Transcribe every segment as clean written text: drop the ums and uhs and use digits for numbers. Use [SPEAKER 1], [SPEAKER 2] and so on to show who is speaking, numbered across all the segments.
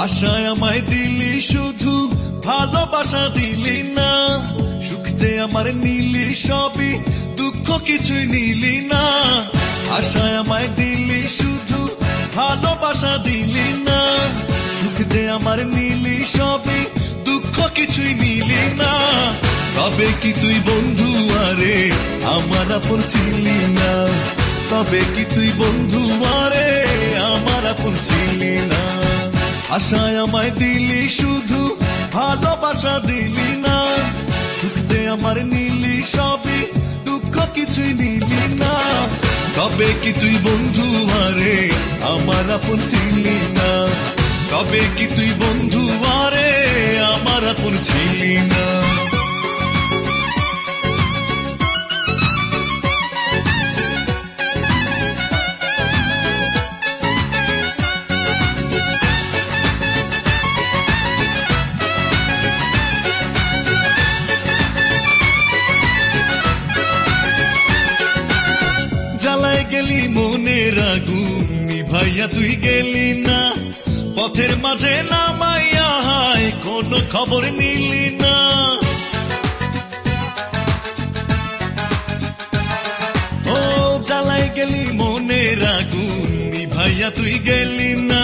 [SPEAKER 1] আশায় আমায় দিলি শুধু, ভালোবাসা দিলি না। সুখ যে আমার নিলি সবই, দুঃখ কিছুই নিলি না। আশায় আমায় দিলি শুধু, ভালোবাসা দিলি না। সুখ যে আমার নিলি সবই, দুঃখ কিছুই নিলি না। তবে কি তুই বন্ধু আরে আমার আপন ছিলি না? তবে কি তুই বন্ধু আরে আমার আপন ছিলি না? আশায় আমায় দিলি শুধু, ভালোবাসা দিলি না। সুখ যে আমার নিলি সবই, দুঃখ কিছুই নিলি না। তবে কি তুই বন্ধু আরে আমার আপন ছিলি না? তবে কি তুই বন্ধু আরে আমার আপন ছিলি না? জ্বালায় গেলি মনের আগুন, নিভাইয়া তুই গেলি না। পথের মাঝে নামাইয়া হায় কোনো খবর নিলি না। ও জ্বালায় গেলি মনের আগুন, নিভাইয়া তুই গেলি না।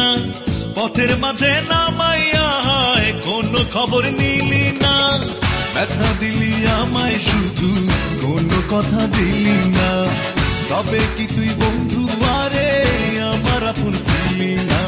[SPEAKER 1] পথের মাঝে নামাইয়া হায় কোনো খবর নিলি না। ব্যথা দিলি আমায় শুধু, কোনো কথা দিলি না। তবে কি তুই বন্ধু আরে আমার আপন ছিলি না?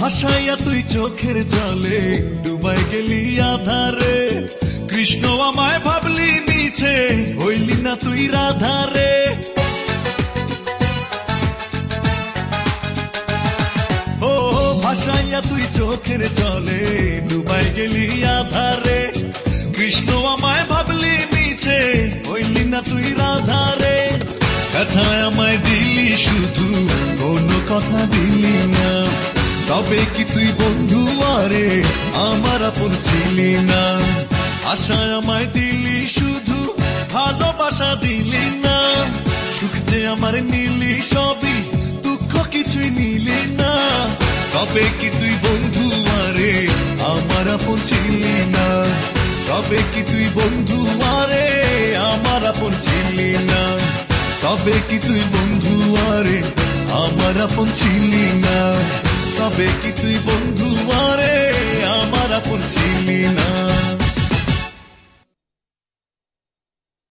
[SPEAKER 1] ভাসাইয়া তুই চোখের জলে ডুবাই গেলি আধারে। কৃষ্ণ আমায় ভাবলি মিছে, হইলি না তুই রাধারে। ও ভাসাইয়া তুই চোখের জলে ডুবাই গেলি আধারে। কৃষ্ণ আমায় ভাবলি মিছে, হইলি না তুই রাধারে। ব্যথায় আমায় দিলি শুধু, কোনো কথা দিলি না। তবে কি তুই বন্ধু আরে আমার আপন ছিলি না? আশায় আমায় দিলি শুধু, ভালোবাসা দিলি না। সুখ যে আমার নিলি সবই, দুঃখ কিছুই নিলি না। তবে কি তুই বন্ধু আরে আমার আপন ছিলি না? তবে কি তুই বন্ধু আরে আমার আপন ছিলি না? তবে কি তুই বন্ধু আরে আমার আপন ছিলি না? তবে কি তুই বন্ধু আরে আমার আপন ছিলি না?